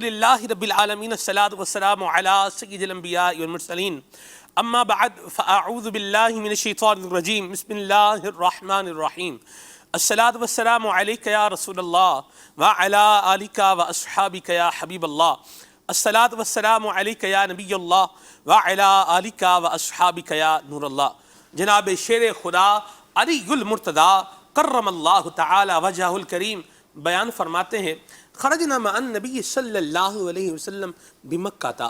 الحمدللہ رب العالمین الصلاۃ والسلام علی سید الانبیاء والمرسلین اما بعد فاعوذ باللہ من الشیطان الرجیم بسم اللہ الرحمن الرحیم الصلاۃ والسلام علیک یا رسول اللہ وعلی آلک واصحابک یا حبیب اللہ الصلاۃ والسلام علیک یا نبی اللہ وعلی آلک واصحابک یا نور اللہ۔ جناب شیر خدا علی المرتضیٰ کرم اللہ تعالی وجہہ الکریم بیان فرماتے ہیں خرجنا مع النبی صلی اللہ علیہ وسلم بمکہ تھا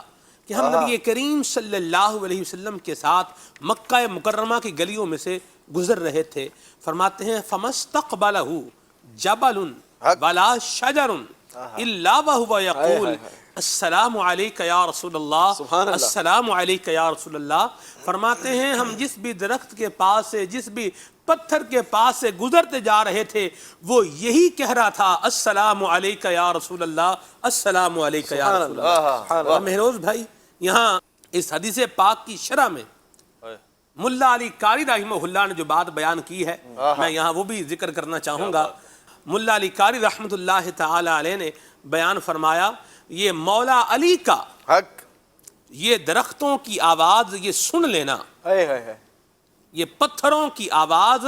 کہ ہم نبی کریم صلی اللہ علیہ وسلم کے ساتھ مکہ مکرمہ کی گلیوں میں سے گزر رہے تھے۔ فرماتے ہیں فَمَسْتَقْبَلَهُ جَبَلٌ وَلَا شَجَرٌ إِلَّا وَهُوَ يَقُولُ السلام علیکہ یا رسول اللہ، السلام علیکہ یا رسول اللہ۔ فرماتے ہیں ہم جس بھی درخت کے پاس سے، جس بھی پتھر کے پاس سے گزرتے جا رہے تھے وہ یہی کہہ رہا تھا السلام علیکہ یا رسول اللہ، السلام علیکہ یا رسول اللہ۔ مہروز بھائی یہاں اس حدیث پاک کی شرح میں ملا علی قاری رحمہ اللہ نے جو بات بیان کی ہے میں یہاں وہ بھی ذکر کرنا چاہوں گا۔ ملا علی قاری رحمۃ اللہ تعالی علیہ نے بیان فرمایا یہ مولا علی کا حق، یہ درختوں کی آواز یہ سن لینا، یہ پتھروں کی آواز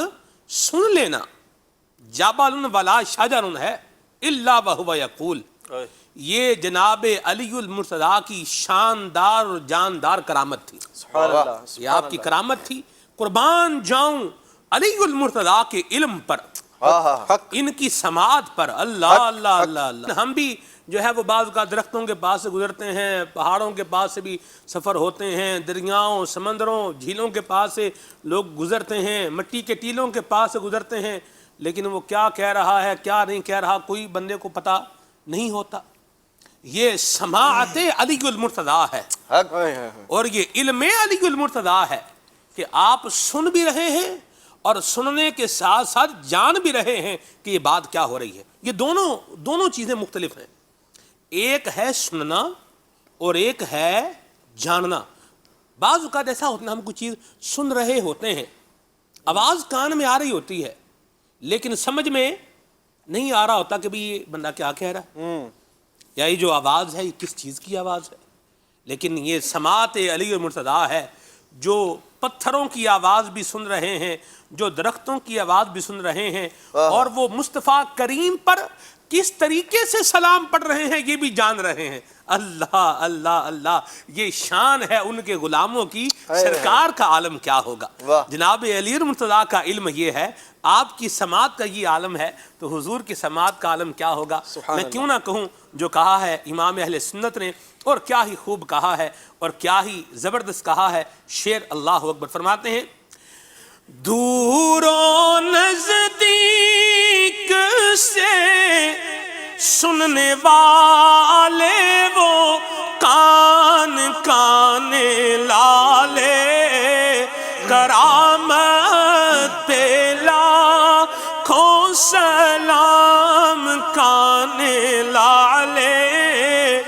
سن لینا، جبل ولا شجر ہے الا وهو یقول، یہ جناب علی المرتضیٰ کی شاندار اور جاندار کرامت تھی۔ یہ آپ کی کرامت تھی۔ قربان جاؤں علی المرتضیٰ کے علم پر، ان کی سماعت پر۔ اللہ اللہ اللہ اللہ۔ ہم بھی جو ہے وہ بعض کا درختوں کے پاس سے گزرتے ہیں، پہاڑوں کے پاس سے بھی سفر ہوتے ہیں، دریاؤں سمندروں جھیلوں کے پاس سے لوگ گزرتے ہیں، مٹی کے ٹیلوں کے پاس سے گزرتے ہیں، لیکن وہ کیا کہہ رہا ہے کیا نہیں کہہ رہا کوئی بندے کو پتہ نہیں ہوتا۔ یہ سماعت علی المرتضیٰ ہے اور یہ علم علی المرتضیٰ ہے کہ آپ سن بھی رہے ہیں اور سننے کے ساتھ ساتھ جان بھی رہے ہیں کہ یہ بات کیا ہو رہی ہے۔ یہ دونوں چیزیں مختلف ہیں، ایک ہے سننا اور ایک ہے جاننا۔ بعض اوقات ایسا ہوتا ہے ہم کوئی چیز سن رہے ہوتے ہیں، آواز کان میں آ رہی ہوتی ہے لیکن سمجھ میں نہیں آ رہا ہوتا کہ بھی یہ بندہ کیا کہہ رہا ہے، یا یہ جو آواز ہے یہ کس چیز کی آواز ہے۔ لیکن یہ سماعت علی المرتضیٰ ہے جو پتھروں کی آواز بھی سن رہے ہیں، جو درختوں کی آواز بھی سن رہے ہیں، اور وہ مصطفیٰ کریم پر کس طریقے سے سلام پڑھ رہے ہیں یہ بھی جان رہے ہیں۔ اللہ اللہ اللہ، یہ شان ہے ان کے غلاموں کی، سرکار کا عالم کیا ہوگا۔ جناب علی المرتضیٰ کا علم یہ ہے، آپ کی سماعت کا یہ عالم ہے تو حضور کی سماعت کا عالم کیا ہوگا۔ میں کیوں نہ کہوں جو کہا ہے امام اہل سنت نے، اور کیا ہی خوب کہا ہے اور کیا ہی زبردست کہا ہے۔ شعر اللہ اکبر فرماتے ہیں دور و نزدیک سے سننے والے وہ کان کان لالے، کرامت پہ لاکھوں سلام کان لالے،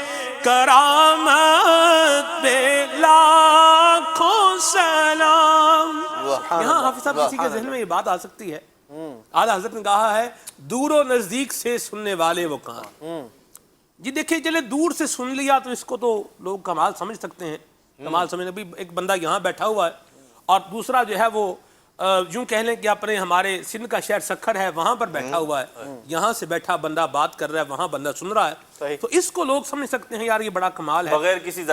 کرامت پہ لاکھوں سلام۔ یہاں حافظ صاحب کسی کے ذہن میں یہ بات آ سکتی ہے، اعلیٰ حضرت نے کہا ہے دور و نزدیک سے سننے والے وہ کان۔ جی دیکھیں چلے دور سے سن لیا تو اس کو تو لوگ کمال سمجھ سکتے ہیں، کمال سمجھنے بھی ایک بندہ یہاں بیٹھا ہوا ہے اور دوسرا جو ہے وہ یوں کہہ لیں کہ اپنے ہمارے سندھ کا شہر سکھر ہے وہاں پر بیٹھا ہوا ہے، یہاں سے بیٹھا بندہ بات کر رہا ہے وہاں بندہ سن رہا ہے، تو اس کو لوگ سمجھ سکتے ہیں یار یہ بڑا کمال ہے، بغیر کسی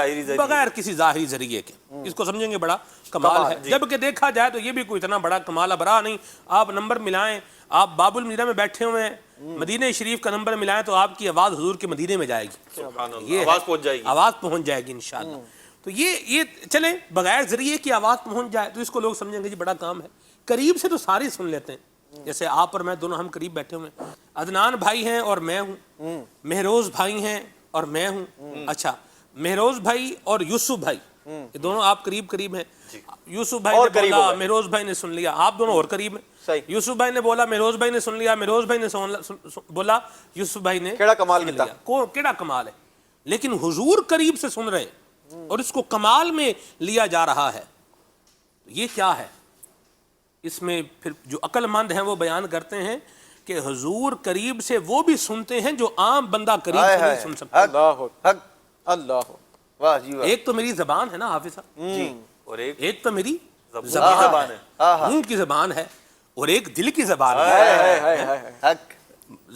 ظاہری ذریعے کے اس کو سمجھیں گے بڑا کمال ہے۔ جبکہ دیکھا جائے تو یہ بھی کوئی اتنا بڑا کمال برا نہیں۔ آپ نمبر ملائیں، آپ باب المدینہ میں بیٹھے ہوئے ہیں، مدینہ شریف کا نمبر ملائیں تو آپ کی آواز حضور کے مدینے میں جائے گی، یہ آواز پہنچ جائے گی انشاءاللہ۔ تو یہ چلیں بغیر ذریعے کی آواز پہنچ جائے تو اس کو لوگ سمجھیں گے جی بڑا کام ہے۔ قریب سے تو سارے سن لیتے ہیں، جیسے آپ اور میں دونوں ہم قریب بیٹھے ہوئے ہیں، عدنان بھائی ہیں اور میں ہوں، مہروز بھائی ہیں اور میں ہوں، اچھا مہروز بھائی اور یوسف بھائی یہ دونوں آپ قریب قریب ہیں۔ یوسف بھائی نے بولا مہروز بھائی نے سن لیا، آپ دونوں اور قریب ہیں۔ یوسف بھائی نے بولا مہروز بھائی نے سن لیا، مہروز بھائی نے بولا یوسف بھائی نے کیڑا کمال کیتا، کیڑا کمال ہے۔ لیکن حضور قریب سے سن رہے ہیں اور اس کو کمال میں لیا جا رہا ہے، یہ کیا ہے؟ اس میں پھر جو عقل مند ہیں وہ بیان کرتے ہیں کہ حضور قریب سے وہ بھی سنتے ہیں جو عام بندہ قریب سے نہیں سن سکتا. اللہ واہ جی واہ. ایک تو میری زبان ہے نا حافظ صاحب جی. اور ایک تو میری زبان ہے. منہ کی زبان ہے اور ایک دل کی زبان ہے. حق.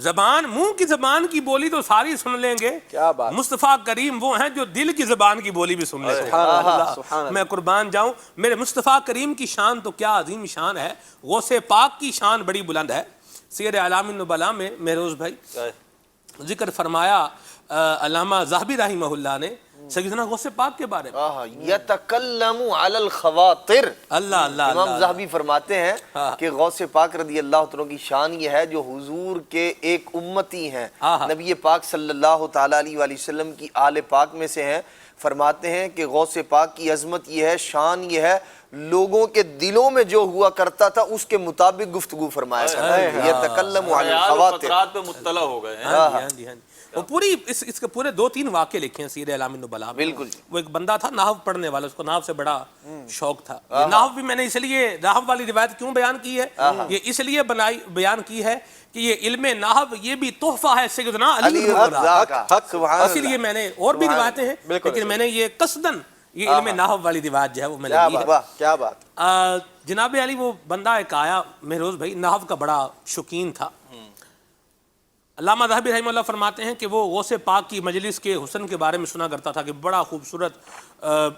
زبان منہ کی زبان کی بولی تو ساری سن لیں گے. کیا بات. مصطفیٰ کریم وہ ہیں جو دل کی زبان کی بولی بھی سن لیں گے. سبحان میں قربان جاؤں میرے مصطفیٰ کریم کی شان تو کیا عظیم شان ہے. غوث پاک کی شان بڑی بلند ہے. سیر اعلام النبلاء میں مہروز بھائی ذکر فرمایا علامہ ذہبی رحمہ اللہ نے سیدنا غوث پاک کے بارے میں. یتکلم علی الخواطر. اللہ اللہ امام ذہبی فرماتے ہیں کہ غوث پاک رضی اللہ عنہ کی شان یہ ہے جو حضور کے ایک امتی ہیں, نبی پاک صلی اللہ تعالیٰ علیہ وآلہ وسلم کی آل پاک میں سے ہیں. فرماتے ہیں کہ غوث پاک کی عظمت یہ ہے, شان یہ ہے, لوگوں کے دلوں میں جو ہوا کرتا تھا اس کے مطابق گفتگو فرمایا کرتے ہیں. یتکلم علی الخواطر. خیال پہ مطلع ہو گئے ہیں. ہاں جی. وہ پوری اس کے پورے 2-3 واقعے لکھے ہیں سیر اعلام النبلاء میں. بالکل. وہ ایک بندہ تھا نحو پڑھنے والا, اس کو نحو سے بڑا شوق تھا. نحو بھی میں نے اس لیے نحو والی روایت کیوں بیان کی ہے, یہ اس لیے بیان کی ہے کہ یہ علم نحو یہ بھی تحفہ ہے سیدنا علی علی رضا کا. سبحان اسی لیے میں نے اور بھی روایتیں ہیں لیکن میں نے یہ قصدن یہ علم نحو والی روایت جو ہے وہ میں نے لی ہے. کیا بات. جناب علی وہ بندہ ایک آیا مہروز بھائی, نحو کا بڑا شوقین تھا. علامہ ذہبی رحمہ اللہ فرماتے ہیں کہ وہ غوث پاک کی مجلس کے حسن کے بارے میں سنا کرتا تھا کہ بڑا خوبصورت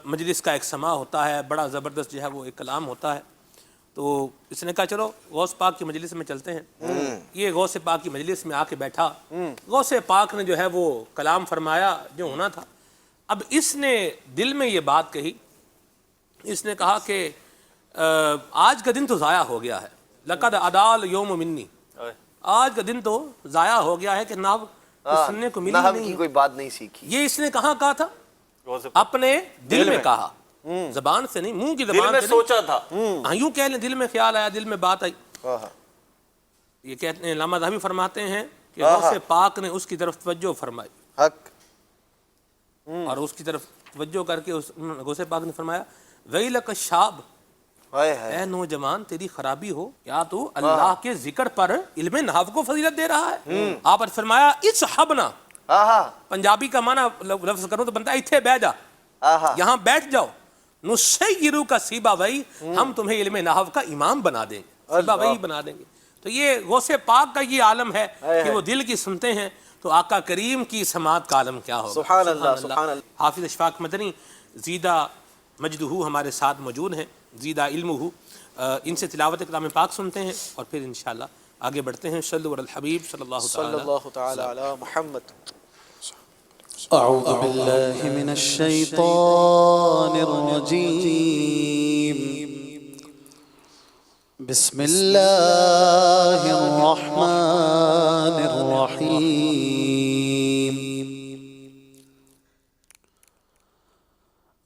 مجلس کا ایک سماع ہوتا ہے, بڑا زبردست جو ہے وہ ایک کلام ہوتا ہے. تو اس نے کہا چلو غوث پاک کی مجلس میں چلتے ہیں. یہ غوث پاک کی مجلس میں آ کے بیٹھا. غوث پاک نے جو ہے وہ کلام فرمایا جو ہونا تھا. اب اس نے دل میں یہ بات کہی, اس نے کہا کہ آج کا دن تو ضائع ہو گیا ہے. لقد ادال یوم منی, آج کا دن تو ضائع ہو گیا ہے کہ نحو سننے کو ملی نحو نہیں. کی کوئی بات نہیں سیکھی. یہ اس نے کہاں کہا تھا؟ اپنے دل میں کہا, زبان سے نہیں, منہ کی زبان سے سوچا تھا. ہاں یوں کہہ لیں دل میں خیال آیا, دل میں بات آئی. یہ کہتے ہیں علامہ ذہبی فرماتے ہیں کہ غوث پاک نے اس کی طرف توجہ فرمائی. حق. اور اس کی طرف توجہ کر کے غوث پاک نے فرمایا ویلک الشاب, اے نوجوان تیری خرابی ہو, کیا تو اللہ کے ذکر پر علم نحو کو فضیلت دے رہا ہے؟ آپ نے فرمایا اصحبنا, پنجابی کا معنی لفظ کروں تو بنتا ہے اتھے بیٹھ جا, یہاں بیٹھ جاؤ. نسیرو کا سیبا وئی, ہم تمہیں علم نحو کا امام بنا دیں گے, سیبا وئی بنا دیں گے. تو یہ غوث پاک کا یہ عالم ہے کہ وہ دل کی سنتے ہیں, تو آقا کریم کی سماعت کا عالم کیا ہوگا. سبحان اللہ, سبحان اللہ. حافظ اشفاق مدنی زیدہ مجدہ ہمارے ساتھ موجود ہیں, زیدہ علمہ, ان سے تلاوت کلام پاک سنتے ہیں اور پھر انشاءاللہ آگے بڑھتے ہیں. صلو علی الحبیب صلی اللہ تعالی علی محمد. اعوذ باللہ من الشیطان الرجیم, بسم اللہ الرحمن الرحیم.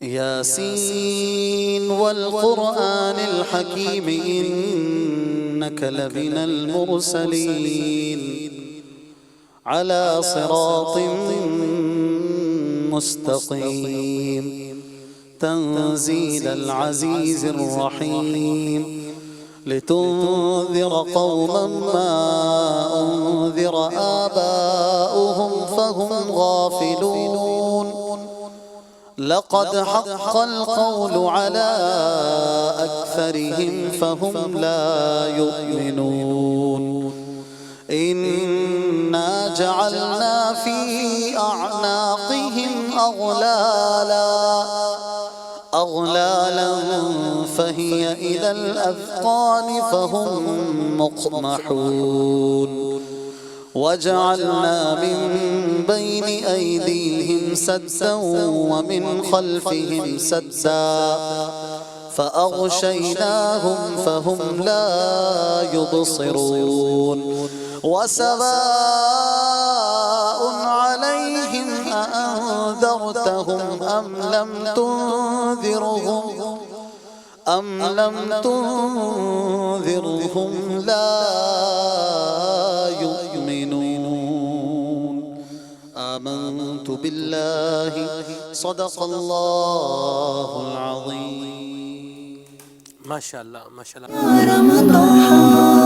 یاسین والقرآن الحکیم انک لمن المرسلین على صراط مستقيم تنزيل العزيز الرحيم لتنذر قوما ما أنذر آباؤهم فهم غافلون لقد حق القول على أكثرهم فهم لا يؤمنون إنا جعلنا في أعناقهم أغلالا فهي إلى الأذقان فهم مقمحون وجعلنا من بين أيديهم سدا ومن خلفهم سدا فأغشيناهم فهم لا يبصرون وسواء عليهم أأنذرتهم أم لم تنذرهم لا يؤمنون. آمنت بالله صدق الله العظيم. ما شاء الله ما شاء الله. رمضان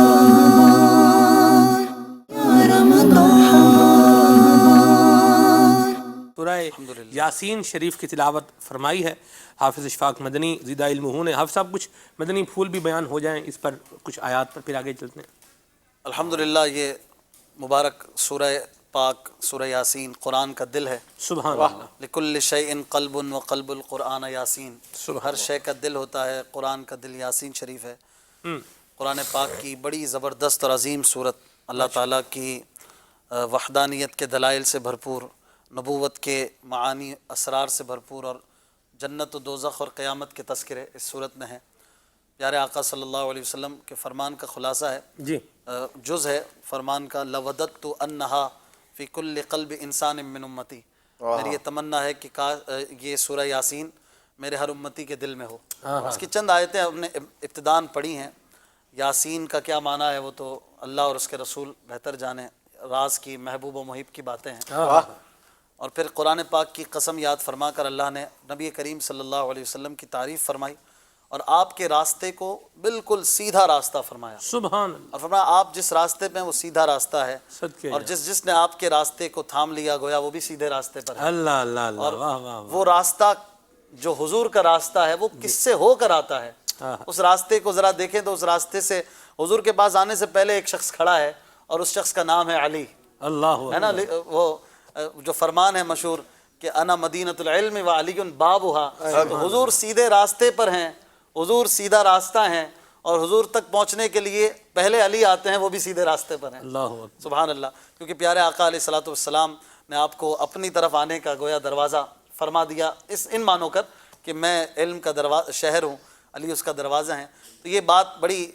یاسین شریف کی تلاوت فرمائی ہے حافظ اشفاق مدنی زیدہ علم ہوں نے۔ حافظ صاحب کچھ مدنی پھول بھی بیان ہو جائیں اس پر، کچھ آیات پر، پھر آگے چلتے ہیں۔ الحمدللہ یہ مبارک سورہ پاک سورہ یاسین قرآن کا دل ہے۔ سبحان اللہ۔ لکل شیء قلب و قلب القرآن یاسین، سبحان ہر شے کا دل ہوتا ہے، قرآن کا دل یاسین شریف ہے۔ قرآن پاک کی بڑی زبردست اور عظیم صورت، اللہ تعالیٰ کی وحدانیت کے دلائل سے بھرپور، نبوت کے معانی اسرار سے بھرپور، اور جنت و دوزخ اور قیامت کے تذکرے اس صورت میں ہیں۔ پیارے آقا صلی اللہ علیہ وسلم کے فرمان کا خلاصہ ہے، جی جز ہے فرمان کا، لوددت انہا فی کل قلب انسان من امتی، میری یہ تمنا ہے کہ یہ سورہ یاسین میرے ہر امتی کے دل میں ہو۔ اس کی چند آیتیں ہم نے ابتدان پڑھی ہیں۔ یاسین کا کیا معنی ہے وہ تو اللہ اور اس کے رسول بہتر جانے، راز کی محبوب و محب کی باتیں ہیں۔ اور پھر قرآن پاک کی قسم یاد فرما کر اللہ نے نبی کریم صلی اللہ علیہ وسلم کی تعریف فرمائی، اور آپ کے راستے کو بالکل سیدھا راستہ فرمایا، سبحان اللہ۔ اور فرمایا آپ جس راستے پہ ہیں وہ سیدھا راستہ ہے، صدقے اور جس نے آپ کے راستے کو تھام لیا گویا وہ بھی سیدھے راستے پر ہے۔ اللہ اللہ اللہ، اور واہ واہ واہ۔ وہ راستہ جو حضور کا راستہ ہے وہ کس سے ہو کر آتا ہے؟ اس راستے کو ذرا دیکھیں تو اس راستے سے حضور کے پاس آنے سے پہلے ایک شخص کھڑا ہے، اور اس شخص کا نام ہے علی، اللہ ہے نا؟ وہ جو فرمان ہے مشہور کہ انا مدینۃ العلم و علی بابھا، تو حضور سیدھے راستے پر ہیں، حضور سیدھا راستہ ہیں، اور حضور تک پہنچنے کے لیے پہلے علی آتے ہیں، وہ بھی سیدھے راستے پر ہیں۔ اللہ اکبر۔ سبحان اللہ، کیونکہ پیارے آقا علیہ الصلوۃ والسلام نے آپ کو اپنی طرف آنے کا گویا دروازہ فرما دیا، ان مانو کر کہ میں علم کا شہر ہوں، علی اس کا دروازہ ہیں۔ تو یہ بات بڑی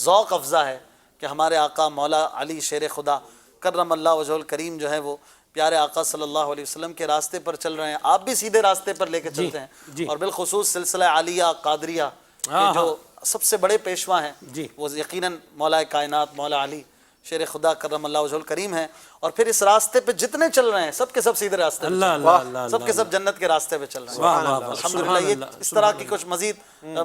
ذوق افزا ہے کہ ہمارے آقا مولا علی شیر خدا کرم اللہ وجہ الکریم جو ہے وہ پیارے آقا صلی اللہ علیہ وسلم کے راستے پر چل رہے ہیں، آپ بھی سیدھے راستے پر لے کے چلتے ہیں۔ اور بالخصوص سلسلہ عالیہ قادریہ کے جو سب سے بڑے پیشوا ہیں وہ یقیناً مولا کائنات مولا علی شیر خدا کرم اللہ وجہ الکریم ہیں، اور پھر اس راستے پہ جتنے چل رہے ہیں سب کے سب سیدھے راستے پہ، سب کے سب جنت کے راستے پہ چل رہے ہیں۔ الحمدللہ یہ اس طرح کی کچھ مزید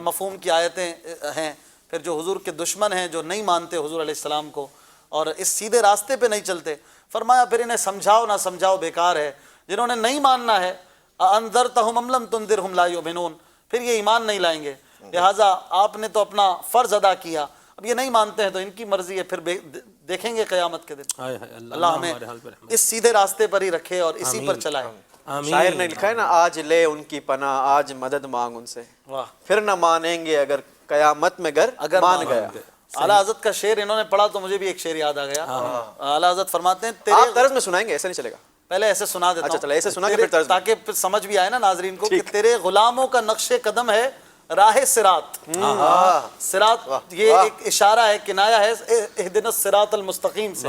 مفہوم کی آیتیں ہیں۔ پھر جو حضور کے دشمن ہیں، جو نہیں مانتے حضور علیہ السلام کو اور اس سیدھے راستے پہ نہیں چلتے، فرمایا پھر انہیں سمجھاؤ نہ سمجھاؤ بیکار ہے۔ جنہوں نے نہیں ماننا ہے، انذرتہم ام لم تنذرہم لا یؤمنون، پھر یہ ایمان نہیں لائیں گے۔ لہٰذا آپ نے تو اپنا فرض ادا کیا، اب یہ نہیں مانتے ہیں تو ان کی مرضی ہے، پھر دیکھیں گے قیامت کے دن۔ اللہ ہمیں اس سیدھے راستے پر ہی رکھے اور اسی پر چلائے۔ شاعر نے لکھا ہے نا، آج لے ان کی پناہ، آج مدد مانگ ان سے، پھر نہ مانیں گے اگر قیامت میں گر مان گیا۔ اعلیٰ حضرت کا شعر انہوں نے پڑھا تو مجھے بھی ایک شعر یاد آ گیا۔ اعلیٰ حضرت فرماتے ہیں آپ طرز میں سنائیں گے؟ ایسا نہیں چلے گا، پہلے ایسے سنا دیتا اچھا ہوں، چلے ایسے سنا کے پھر طرز میں، تاکہ پھر سمجھ بھی آئے نا ناظرین کو کہ تیرے غلاموں کا نقش قدم ہے راہ صراط۔ صراط یہ ایک اشارہ ہے، کنایہ ہے اہدنا الصراط المستقیم سے،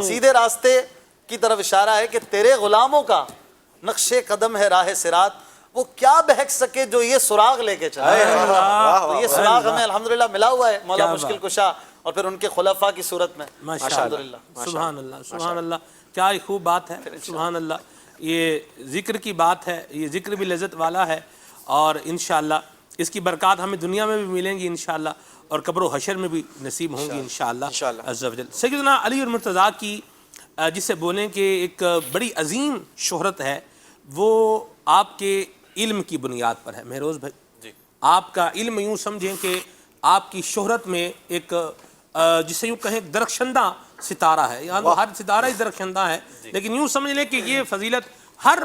سیدھے راستے کی طرف اشارہ ہے کہ تیرے غلاموں کا نقش قدم ہے راہ صراط، وہ کیا بہک سکے جو یہ سراغ لے کے چلے۔ تو یہ سراغ ہمیں الحمدللہ ملا ہوا ہے مولا مشکل کشا اور پھر ان کے خلفاء کی صورت میں۔ الحمدللہ، سبحان اللہ، سبحان اللہ، کیا ایک خوب بات ہے، سبحان اللہ۔ یہ ذکر کی بات ہے، یہ ذکر بھی لذت والا ہے، اور انشاءاللہ اس کی برکات ہمیں دنیا میں بھی ملیں گی انشاءاللہ، اور قبر و حشر میں بھی نصیب ہوں گی انشاءاللہ عز و جل۔ سیدنا علی المرتضیٰ کی جسے بولیں کہ ایک بڑی عظیم شہرت ہے، وہ آپ کے علم کی بنیاد پر ہے۔ مہروز بھائی، آپ کا علم یوں سمجھیں کہ آپ کی شہرت میں ایک جسے یوں کہیں درخشندہ ستارہ ہے، یہاں تو ہر ستارہ ہی درخشندہ ہے، لیکن یوں سمجھ لیں کہ یہ فضیلت ہر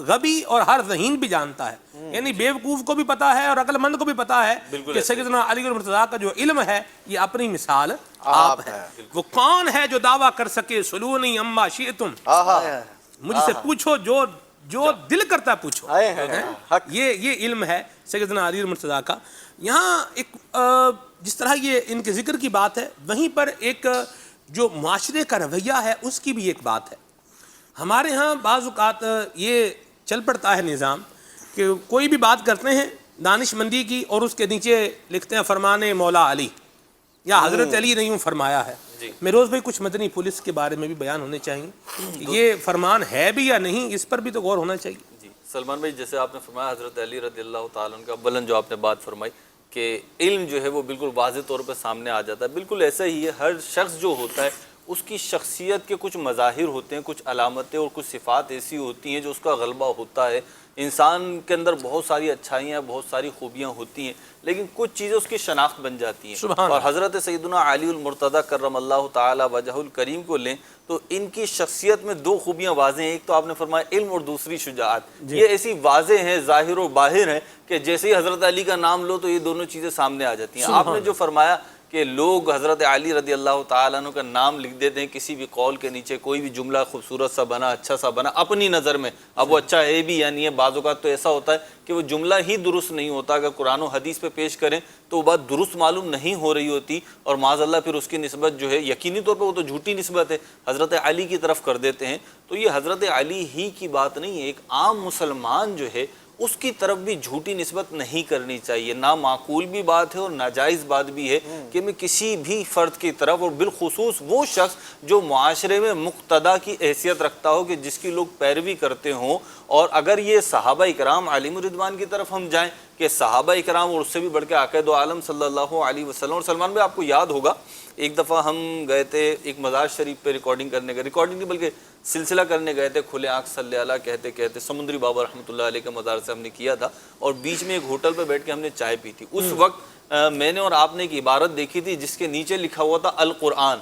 غبی اور ہر ذہین بھی جانتا ہے، یعنی بیوقوف کو بھی پتا ہے اور عقل مند کو بھی پتا ہے کہ سیدنا علی المرتضیٰ کا جو علم ہے یہ اپنی مثال آپ ہے۔ وہ کون ہے جو دعویٰ کر سکے سلونی اما شئتم، مجھ سے پوچھو جو دل کرتا پوچھو، یہ علم ہے سیدنا علی المرتضیٰ کا۔ یہاں ایک جس طرح یہ ان کے ذکر کی بات ہے، وہیں پر ایک جو معاشرے کا رویہ ہے اس کی بھی ایک بات ہے۔ ہمارے ہاں بعض اوقات یہ چل پڑتا ہے نظام کہ کوئی بھی بات کرتے ہیں دانش مندی کی اور اس کے نیچے لکھتے ہیں فرمان مولا علی یا حضرت علی نے یوں فرمایا ہے۔ مہروز بھائی کچھ مدنی پولیس کے بارے میں بھی بیان ہونے چاہیے، یہ فرمان ہے بھی یا نہیں، اس پر بھی تو غور ہونا چاہیے۔ جی سلمان بھائی، جیسے آپ نے فرمایا حضرت علی رضی اللہ تعالیٰ عنہ کا بلند جو آپ نے بات فرمائی کہ علم جو ہے وہ بالکل واضح طور پہ سامنے آ جاتا ہے، بالکل ایسا ہی ہے۔ ہر شخص جو ہوتا ہے اس کی شخصیت کے کچھ مظاہر ہوتے ہیں، کچھ علامتیں اور کچھ صفات ایسی ہوتی ہیں جو اس کا غلبہ ہوتا ہے۔ انسان کے اندر بہت ساری اچھائیاں، بہت ساری خوبیاں ہوتی ہیں، لیکن کچھ چیزیں اس کی شناخت بن جاتی ہیں۔ اور حضرت سیدنا علی المرتضیٰ کرم اللہ تعالی وجہ الکریم کو لیں تو ان کی شخصیت میں دو خوبیاں واضح ہیں، ایک تو آپ نے فرمایا علم اور دوسری شجاعت۔ یہ ایسی واضح ہیں، ظاہر و باہر ہیں کہ جیسے ہی حضرت علی کا نام لو تو یہ دونوں چیزیں سامنے آ جاتی ہیں۔ آپ نے جو فرمایا کہ لوگ حضرت علی رضی اللہ تعالیٰ عنہ کا نام لکھ دیتے ہیں کسی بھی قول کے نیچے، کوئی بھی جملہ خوبصورت سا بنا، اچھا سا بنا اپنی نظر میں، اب وہ اچھا ہے بھی یا نہیں ہے۔ بعض اوقات تو ایسا ہوتا ہے کہ وہ جملہ ہی درست نہیں ہوتا، اگر قرآن و حدیث پہ پیش کریں تو وہ بات درست معلوم نہیں ہو رہی ہوتی، اور معاذ اللہ پھر اس کی نسبت جو ہے یقینی طور پہ وہ تو جھوٹی نسبت ہے، حضرت علی کی طرف کر دیتے ہیں۔ تو یہ حضرت علی ہی کی بات نہیں ہے، ایک عام مسلمان جو ہے اس کی طرف بھی جھوٹی نسبت نہیں کرنی چاہیے۔ نامعقول بھی بات ہے اور ناجائز بات بھی ہے کہ میں کسی بھی فرد کی طرف، اور بالخصوص وہ شخص جو معاشرے میں مقتدا کی حیثیت رکھتا ہو، کہ جس کی لوگ پیروی کرتے ہوں، اور اگر یہ صحابہ اکرام علیہم الرضوان کی طرف ہم جائیں کہ صحابہ اکرام اور اس سے بھی بڑھ کے آقا دو عالم صلی اللہ علیہ وسلم، اور سلمان بھائی آپ کو یاد ہوگا ایک دفعہ ہم گئے تھے ایک مزار شریف پہ ریکارڈنگ نہیں بلکہ سلسلہ کرنے گئے تھے، کھلے آنکھ صلی اللہ کہتے کہتے سمندری بابا رحمۃ اللہ علیہ کے مزار سے ہم نے کیا تھا، اور بیچ میں ایک ہوٹل پہ بیٹھ کے ہم نے چائے پی تھی۔ اس وقت میں نے اور آپ نے ایک عبارت دیکھی تھی جس کے نیچے لکھا ہوا تھا القرآن،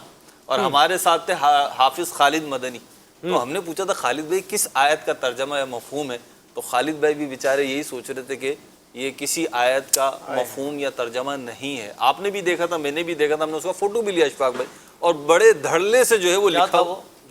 اور ہمارے ساتھ تھے حافظ خالد مدنی۔ تو ہم نے پوچھا تھا خالد بھائی کس آیت کا ترجمہ یا مفہوم ہے؟ تو خالد بھائی بھی بیچارے یہی سوچ رہے تھے کہ یہ کسی آیت کا مفہوم یا ترجمہ نہیں ہے۔ آپ نے بھی دیکھا تھا، میں نے بھی دیکھا تھا، ہم نے اس کا فوٹو بھی لیا اشفاق بھائی، اور بڑے دھڑلے سے جو ہے وہ لکھا،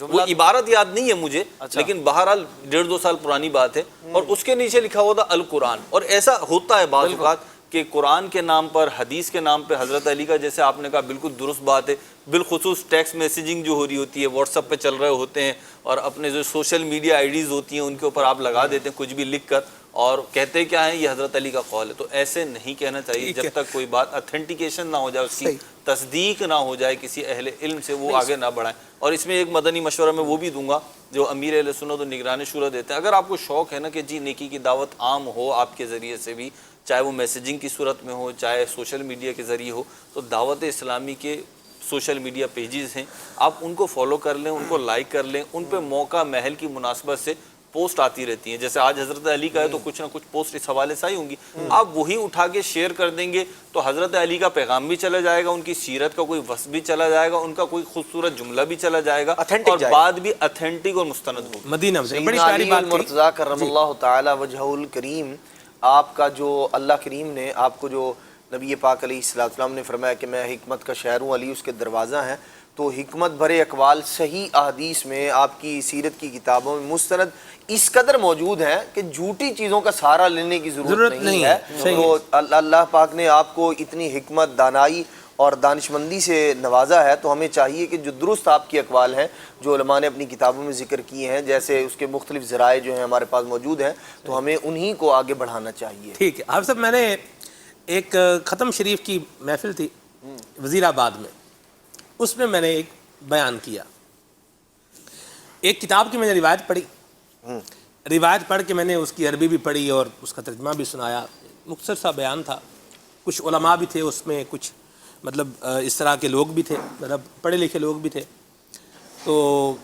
وہ عبارت یاد نہیں ہے مجھے، لیکن بہرحال 1.5-2 سال پرانی بات ہے، اور اس کے نیچے لکھا ہوا تھا القرآن۔ اور ایسا ہوتا ہے بعض اوقات کہ قرآن کے نام پر، حدیث کے نام پہ، حضرت علی کا جیسے آپ نے کہا بالکل درست بات ہے، بالخصوص ٹیکسٹ میسیجنگ جو ہو رہی ہوتی ہے، واٹس ایپ پہ چل رہے ہوتے ہیں، اور اپنے جو سوشل میڈیا آئی ڈیز ہوتی ہیں ان کے اوپر آپ لگا دیتے ہیں کچھ بھی لکھ کر، اور کہتے کیا ہیں یہ حضرت علی کا قول ہے۔ تو ایسے نہیں کہنا چاہیے جب تک کوئی بات اتھینٹیکیشن نہ ہو جائے، اس کی تصدیق نہ ہو جائے کسی اہل علم سے، وہ آگے نہ بڑھائیں۔ اور اس میں ایک مدنی مشورہ میں وہ بھی دوں گا جو امیر اہل سنت و نگران شورا دیتے ہیں، اگر آپ کو شوق ہے نا کہ جی نیکی کی دعوت عام ہو آپ کے ذریعے سے بھی، چاہے وہ میسیجنگ کی صورت میں ہو، چاہے سوشل میڈیا کے ذریعے ہو، تو دعوت اسلامی کے سوشل میڈیا پیجز ہیں، آپ ان کو فالو کر لیں، ان کو لائک کر لیں، ان پہ موقع محل کی مناسبت سے پوسٹ آتی رہتی ہیں۔ جیسے آج حضرت علی کا ہے تو کچھ نہ کچھ پوسٹ اس حوالے سے آئی ہوں گی، آپ وہی اٹھا کے شیئر کر دیں گے تو حضرت علی کا پیغام بھی چلا جائے گا، ان کی سیرت کا کوئی وصف بھی چلا جائے گا، ان کا کوئی خوبصورت جملہ بھی چلا جائے گا، اور بات بھی اتھینٹک اور مستند ہوگی۔ مدینہ سے بڑی سیدنا پیاری علی بات المرتضیٰ کرم اللہ تعالی وجہ الکریم، آپ کا جو اللہ کریم نے آپ کو جو نبی پاک علیہ السلام نے فرمایا کہ میں حکمت کا شہر ہوں، علی اس کے دروازہ ہیں، تو حکمت بھرے اقوال صحیح احادیث میں، آپ کی سیرت کی کتابوں میں مستند اس قدر موجود ہیں کہ جھوٹی چیزوں کا سہارا لینے کی ضرورت نہیں ہے۔ تو اللہ پاک نے آپ کو اتنی حکمت، دانائی اور دانشمندی سے نوازا ہے، تو ہمیں چاہیے کہ جو درست آپ کی اقوال ہیں جو علماء نے اپنی کتابوں میں ذکر کیے ہیں، جیسے اس کے مختلف ذرائع جو ہیں ہمارے پاس موجود ہیں، تو ہمیں انہی کو آگے بڑھانا چاہیے۔ ٹھیک ہے آپ سب، میں نے ایک ختم شریف کی محفل تھی وزیر آباد میں، اس میں نے ایک بیان کیا، ایک کتاب کی میں نے روایت پڑھی، روایت پڑھ کے میں نے اس کی عربی بھی پڑھی اور اس کا ترجمہ بھی سنایا، مختصر سا بیان تھا، کچھ علماء بھی تھے اس میں، کچھ مطلب اس طرح کے لوگ بھی تھے، مطلب پڑھے لکھے لوگ بھی تھے۔ تو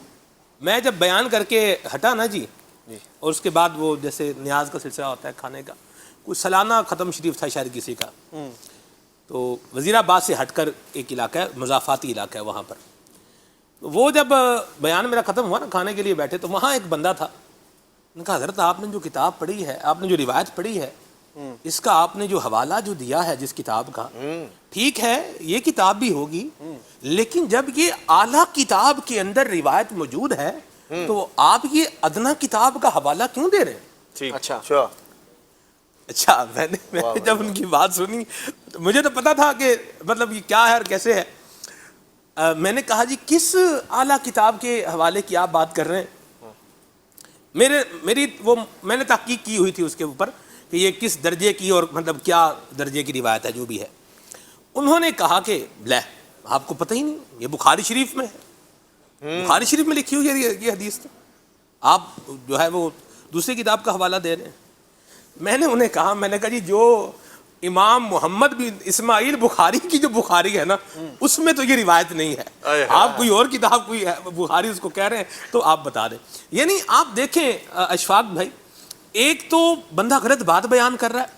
میں جب بیان کر کے ہٹا نا جی، اور اس کے بعد وہ جیسے نیاز کا سلسلہ ہوتا ہے کھانے کا، کچھ سالانہ ختم شریف تھا شاید کسی کا، تو وزیر آباد سے ہٹ کر ایک علاقہ ہے، مضافاتی علاقہ ہے وہاں پر، وہ جب بیان میرا ختم ہوا نا، کھانے کے لیے بیٹھے، تو وہاں ایک بندہ تھا، نے کہا حضرت آپ نے جو کتاب پڑھی ہے، آپ نے جو روایت پڑھی ہے، اس کا آپ نے جو حوالہ جو دیا ہے جس کتاب کا، ٹھیک ہے یہ کتاب بھی ہوگی، لیکن جب یہ اعلیٰ کتاب کے اندر روایت موجود ہے تو آپ یہ ادنا کتاب کا حوالہ کیوں دے رہے ہیں؟ اچھا میں نے جب ان کی بات سنی، مجھے تو پتا تھا کہ مطلب یہ کیا ہے اور کیسے ہے، میں نے کہا جی کس اعلیٰ کتاب کے حوالے کی آپ بات کر رہے ہیں؟ میں نے تحقیق کی ہوئی تھی اس کے اوپر کہ یہ کس درجے کی اور مطلب کیا درجے کی روایت ہے جو بھی ہے۔ انہوں نے کہا کہ لے آپ کو پتہ ہی نہیں، یہ بخاری شریف میں ہے، بخاری شریف میں لکھی ہوئی ہے یہ حدیث، تو آپ جو ہے وہ دوسری کتاب کا حوالہ دے رہے ہیں۔ میں نے انہیں کہا، میں نے کہا جی جو امام محمد بن اسماعیل بخاری کی جو بخاری ہے نا اس میں تو یہ روایت نہیں ہے. آپ کوئی اور کتاب کوئی بخاری اس کو کہہ رہے ہیں تو آپ بتا دیں. یعنی آپ دیکھیں اشفاق بھائی، ایک تو بندہ غلط بات بیان کر رہا ہے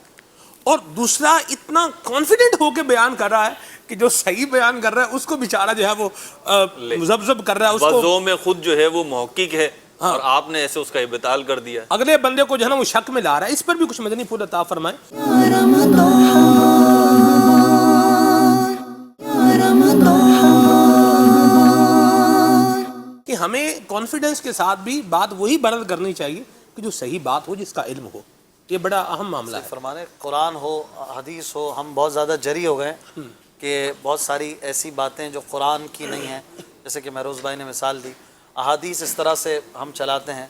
اور دوسرا اتنا کانفیڈنٹ ہو کے بیان کر رہا ہے کہ جو صحیح بیان کر رہا ہے اس کو بیچارہ جو ہے وہ مذبذب کر رہا ہے. اس کو وضو میں خود جو ہے وہ محقق ہے اور آپ نے ایسے اس کا ابطال کر دیا. اگلے بندے کو جو ہے نا وہ شک میں لا رہا ہے. اس پر بھی کچھ مدنی پھول عطا فرمائیں. کہ ہمیں کانفیڈنس کے ساتھ بھی بات وہی برد کرنی چاہیے کہ جو صحیح بات ہو، جس کا علم ہو. یہ بڑا اہم معاملہ ہے. فرمانے قرآن ہو حدیث ہو، ہم بہت زیادہ جری ہو گئے کہ بہت ساری ایسی باتیں جو قرآن کی نہیں ہیں، جیسے کہ مہروز بھائی نے مثال دی، احادیث اس طرح سے ہم چلاتے ہیں.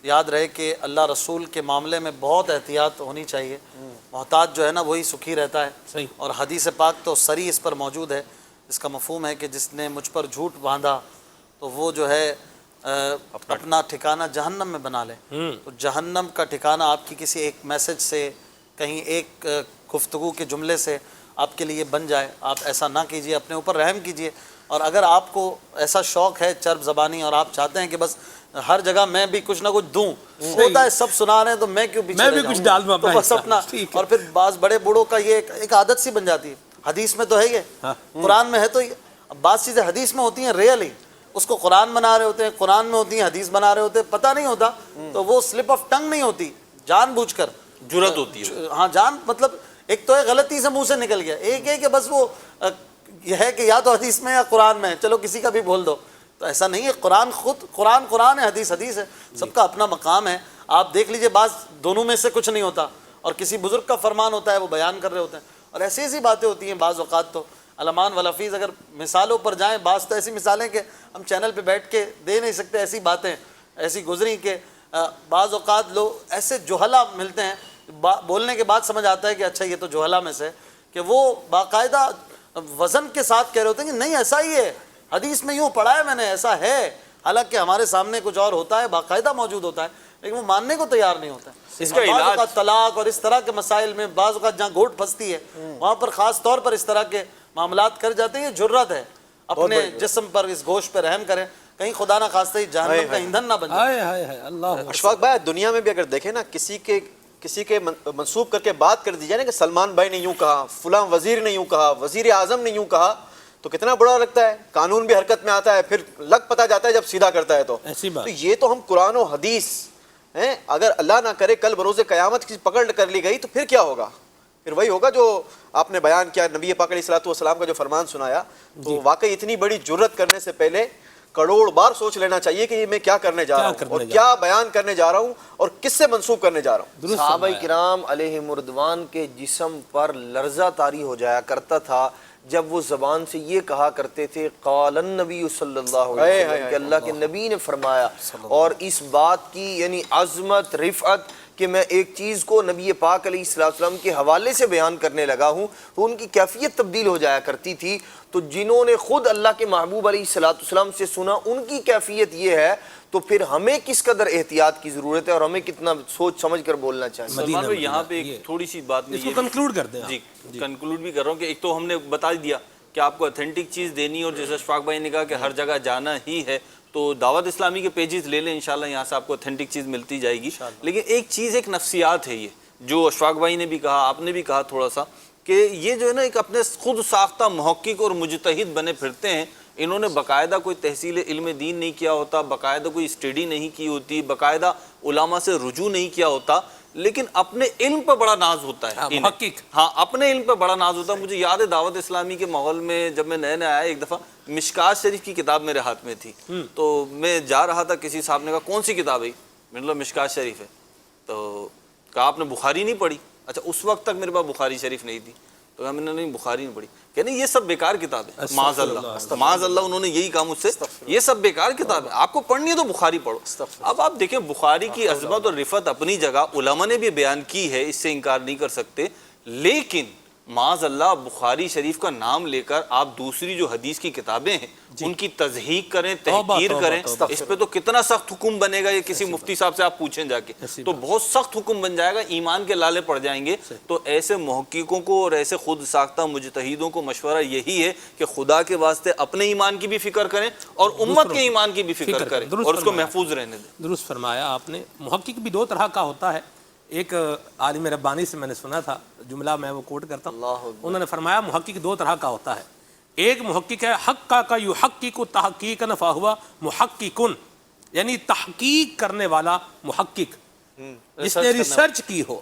یاد رہے کہ اللہ رسول کے معاملے میں بہت احتیاط ہونی چاہیے. محتاج جو ہے نا وہی سکھی رہتا ہے. صحیح. اور حدیث پاک تو صریح اس پر موجود ہے. اس کا مفہوم ہے کہ جس نے مجھ پر جھوٹ باندھا تو وہ جو ہے اپنا ٹھکانہ جہنم میں بنا لے. تو جہنم کا ٹھکانہ آپ کی کسی ایک میسج سے، کہیں ایک گفتگو کے جملے سے آپ کے لیے بن جائے. آپ ایسا نہ کیجئے، اپنے اوپر رحم کیجئے. اور اگر آپ کو ایسا شوق ہے چرب زبانی اور آپ چاہتے ہیں کہ بس ہر جگہ میں بھی کچھ نہ کچھ دوں، ہوتا ہے سب سنا رہے ہیں تو میں کیوں پیچھے میں بھی کچھ ڈال دوں تو بس اپنا. اور پھر بعض بڑے بوڑھوں کا یہ ایک عادت سی بن جاتی ہے. حدیث میں تو ہے یہ، قرآن میں ہے تو یہ. بعض چیزیں حدیث میں ہوتی ہیں ریئلی، اس کو قرآن بنا رہے ہوتے ہیں، قرآن میں ہوتی ہیں حدیث بنا رہے ہوتے ہیں، پتہ نہیں ہوتا. تو وہ سلپ آف ٹنگ نہیں ہوتی، جان بوجھ کر جرت ہوتی ہے. ہاں جان مطلب ایک تو ہے غلطی سے منہ سے نکل گیا، ایک ہے کہ بس وہ یہ ہے کہ یا تو حدیث میں یا قرآن میں، چلو کسی کا بھی بول دو. تو ایسا نہیں ہے. قرآن خود قرآن ہے، حدیث حدیث ہے. سب کا اپنا مقام ہے. آپ دیکھ لیجئے بعض دونوں میں سے کچھ نہیں ہوتا اور کسی بزرگ کا فرمان ہوتا ہے وہ بیان کر رہے ہوتے ہیں. اور ایسی ایسی باتیں ہوتی ہیں بعض اوقات تو علمان واللفظ. اگر مثالوں پر جائیں، بعض تو ایسی مثالیں کہ ہم چینل پہ بیٹھ کے دے نہیں سکتے. ایسی باتیں ایسی گزری کہ بعض اوقات لوگ ایسے جوہلا ملتے ہیں، بولنے کے بعد سمجھ آتا ہے کہ اچھا یہ تو جوہلا میں سے، کہ وہ باقاعدہ وزن کے ساتھ کہہ رہے ہوتے ہیں کہ نہیں ایسا ہی ہے، حدیث میں یوں پڑھا ہے میں نے، ایسا ہے. حالانکہ ہمارے سامنے کچھ اور ہوتا ہے، باقاعدہ موجود ہوتا ہے، لیکن وہ ماننے کو تیار نہیں ہوتا ہے. اس کا بعض اوقات طلاق اور اس طرح کے مسائل میں بعض اوقات جہاں گھوٹ پھنستی ہے وہاں پر خاص طور پر اس طرح کے معاملات کر جاتے ہیں. یہ جرت ہے. اپنے جسم پر اس گوشت پہ رحم کریں، کہیں خدا نہ خواستہ ہی جہنم کا ایندھن نہ بن جائے. اللہ اشفاق بھائی، دنیا میں بھی اگر دیکھیں نا، کسی کے منسوب کر کے بات کر دی جائے نا کہ سلمان بھائی نے یوں کہا، فلاں وزیر نے یوں کہا، وزیر اعظم نے یوں کہا، تو کتنا برا لگتا ہے. قانون بھی حرکت میں آتا ہے، پھر لگ پتہ جاتا ہے جب سیدھا کرتا ہے. تو یہ تو ہم قرآن و حدیث ہیں. اگر اللہ نہ کرے کل بروز قیامت کی پکڑ کر لی گئی تو پھر کیا ہوگا؟ پھر وہی ہوگا جو آپ نے بیان کیا، نبی پاک علیہ الصلوۃ والسلام کا جو فرمان سنایا. تو واقعی اتنی بڑی جرت کرنے سے پہلے کروڑ بار سوچ لینا چاہیے کہ میں کیا کرنے جا رہا ہوں اور کیا بیان کرنے جا رہا ہوں اور کس سے منسوب کرنے جا رہا ہوں. صحابہ کرام علیہم رضوان کے جسم پر لرزہ طاری ہو جایا کرتا تھا جب وہ زبان سے یہ کہا کرتے تھے قال النبی صلی اللہ علیہ وسلم، کہ اللہ کے نبی نے فرمایا. اور اس بات کی یعنی عظمت، رفعت، کہ میں ایک چیز کو نبی پاک علیہ السلام کے حوالے سے بیان کرنے لگا ہوں تو ان کی کیفیت تبدیل ہو جایا کرتی تھی. تو جنہوں نے خود اللہ کے محبوب علیہ السلام سے سنا ان کی کیفیت یہ ہے، تو پھر ہمیں کس قدر احتیاط کی ضرورت ہے اور ہمیں کتنا سوچ سمجھ کر بولنا چاہیے. سلمان بھائی یہاں پہ ایک تھوڑی سی بات اس کو کنکلوڈ کر دیں. جی کنکلوڈ بھی کر رہا ہوں کہ ایک تو ہم نے بتا دیا کہ آپ کو اتھینٹک چیز دینی، اور جیسے اشفاق بھائی نے کہا کہ ہر جگہ جانا ہی ہے، تو دعوت اسلامی کے پیجز لے لیں، انشاءاللہ یہاں سے آپ کو اتھینٹک چیز ملتی جائے گی. لیکن ایک چیز، ایک نفسیات ہے یہ جو اشفاق بھائی نے بھی کہا، آپ نے بھی کہا تھوڑا سا، کہ یہ جو ہے نا ایک اپنے خود ساختہ محقق اور مجتہد بنے پھرتے ہیں. انہوں نے باقاعدہ کوئی تحصیل علم دین نہیں کیا ہوتا، باقاعدہ کوئی اسٹڈی نہیں کی ہوتی، باقاعدہ علماء سے رجوع نہیں کیا ہوتا، لیکن اپنے علم پہ بڑا ناز ہوتا ہے. محقق، ہاں اپنے علم پہ بڑا ناز ہوتا ہے. مجھے یاد ہے دعوت اسلامی کے ماحول میں جب میں نئے آیا، ایک دفعہ مشکات شریف کی کتاب میرے ہاتھ میں تھی. تو میں جا رہا تھا، کسی صاحب نے کہا کون سی کتاب ہے؟ میں نے کہا مشکات شریف ہے. تو کہا آپ نے بخاری نہیں پڑھی؟ اچھا، اس وقت تک میرے پاس بخاری شریف نہیں تھی. تو کہا میں نے نہیں بخاری نہیں پڑھی. کہ نہیں یہ سب بیکار کتاب ہے. معاذ اللہ، معاذ اللہ، انہوں نے یہی کہا مجھ سے، یہ سب بیکار کتاب ہے، آپ کو پڑھنی ہے تو بخاری پڑھو. اب آپ دیکھیں بخاری کی عظمت اور رفعت اپنی جگہ علماء نے بھی بیان کی ہے، اس سے انکار نہیں کر سکتے. لیکن معاذ اللہ بخاری شریف کا نام لے کر آپ دوسری جو حدیث کی کتابیں ہیں ان کی تضحیق کریں، تحقیر کریں، اس پہ تو کتنا سخت حکم بنے گا، یہ کسی مفتی صاحب سے آپ پوچھیں جا کے تو بہت سخت حکم بن جائے گا، ایمان کے لالے پڑ جائیں گے۔ تو ایسے محققوں کو اور ایسے خود ساختہ مجتہدوں کو مشورہ یہی ہے کہ خدا کے واسطے اپنے ایمان کی بھی فکر کریں اور امت کے ایمان کی بھی فکر کریں اور اس کو محفوظ رہنے دیں۔ درست فرمایا آپ نے۔ محقق بھی دو طرح کا ہوتا ہے۔ ایک عالم ربانی سے میں نے سنا تھا، جملہ میں وہ کوٹ کرتا ہوں، انہوں نے فرمایا محقق دو طرح کا ہوتا ہے۔ ایک محقق ہے حقا کا یحقق تحقیقا فہو محققن، یعنی تحقیق کرنے والا محقق، جس نے ریسرچ کی ہو،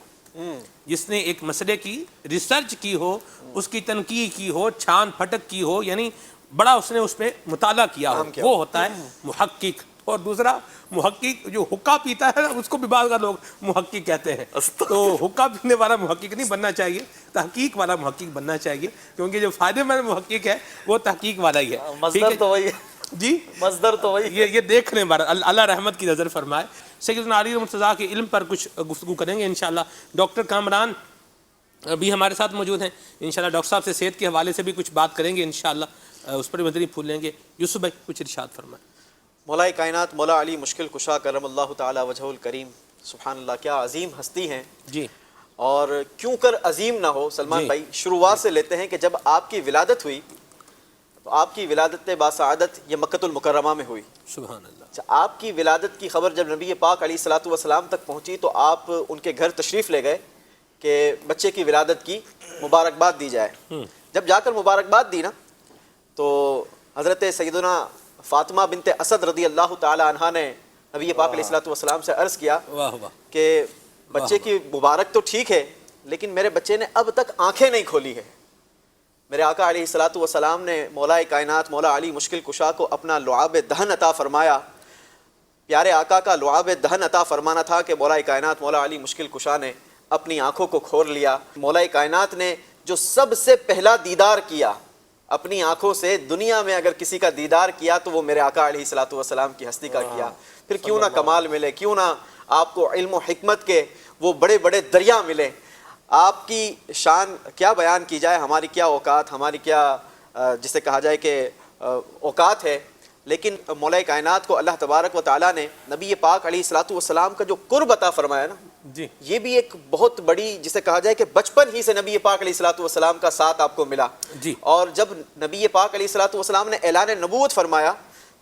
جس نے ایک مسئلے کی ریسرچ کی ہو، اس کی تنقیح کی ہو، چھان پھٹک کی ہو، یعنی بڑا اس نے اس پہ مطالعہ کیا ہو، وہ ہوتا ہے محقق۔ اور دوسرا محقق جو حقہ پیتا ہے اس کو بھی بعض لوگ محقق کہتے ہیں، تو حقہ پینے والا محقق نہیں بننا چاہیے، تحقیق والا محقق بننا چاہیے، کیونکہ جو فائدے مند محقق ہے وہ تحقیق والا ہی ہے۔ مصدر تو وہی ہے جی، مصدر تو وہی یہ دیکھنے والا، اللہ رحمت کی نظر فرمائے۔ سیدنا علی مرتضیٰ کے علم پر کچھ گفتگو کریں گے انشاءاللہ۔ ڈاکٹر کامران بھی ہمارے ساتھ موجود ہیں، انشاءاللہ ڈاکٹر صاحب سے صحت کے حوالے سے بھی کچھ بات کریں گے انشاءاللہ، اس پر مدنی پھول لیں گے۔ یوسف بھائی کچھ ارشاد فرمائیں۔ مولا کائنات مولا علی مشکل کشا کرم اللہ تعالی وجہ الکریم، سبحان اللہ کیا عظیم ہستی ہیں جی، اور کیوں کر عظیم نہ ہو۔ سلمان بھائی شروعات سے لیتے ہیں کہ جب آپ کی ولادت ہوئی تو آپ کی ولادت باسعادت یہ مکۃ المکرمہ میں ہوئی۔ سبحان اللہ۔ آپ کی ولادت کی خبر جب نبی پاک علیہ الصلوۃ والسلام تک پہنچی تو آپ ان کے گھر تشریف لے گئے کہ بچے کی ولادت کی مبارکباد دی جائے۔ جب جا کر مبارکباد دی نا تو حضرت سیدنا فاطمہ بنت اسد رضی اللہ تعالی عنہا نے نبی پاک علیہ الصلوۃ والسلام سے عرض کیا کہ بچے کی مبارک تو ٹھیک ہے لیکن میرے بچے نے اب تک آنکھیں نہیں کھولی ہے۔ میرے آقا علیہ الصلوۃ والسلام نے مولا کائنات مولا علی مشکل کشا کو اپنا لعاب دہن عطا فرمایا۔ پیارے آقا کا لعاب دہن عطا فرمانا تھا کہ مولا کائنات مولا علی مشکل کشا نے اپنی آنکھوں کو کھول لیا۔ مولا کائنات نے جو سب سے پہلا دیدار کیا اپنی آنکھوں سے، دنیا میں اگر کسی کا دیدار کیا تو وہ میرے آقا علیہ الصلوۃ والسلام کی ہستی کا کیا۔ پھر کیوں نہ کمال ملے، کیوں نہ آپ کو علم و حکمت کے وہ بڑے بڑے دریا ملے۔ آپ کی شان کیا بیان کی جائے، ہماری کیا اوقات، ہماری کیا جسے کہا جائے کہ اوقات ہے، لیکن مولا کائنات کو اللہ تبارک و تعالیٰ نے نبی پاک علیہ الصلوۃ والسلام کا جو قرب عطا فرمایا نا، جی، یہ بھی ایک بہت بڑی جسے کہا جائے کہ بچپن ہی سے نبی پاک علیہ الصلوۃ والسلام کا ساتھ آپ کو ملا۔ جی، اور جب نبی پاک علیہ الصلوۃ والسلام نے اعلان نبوت فرمایا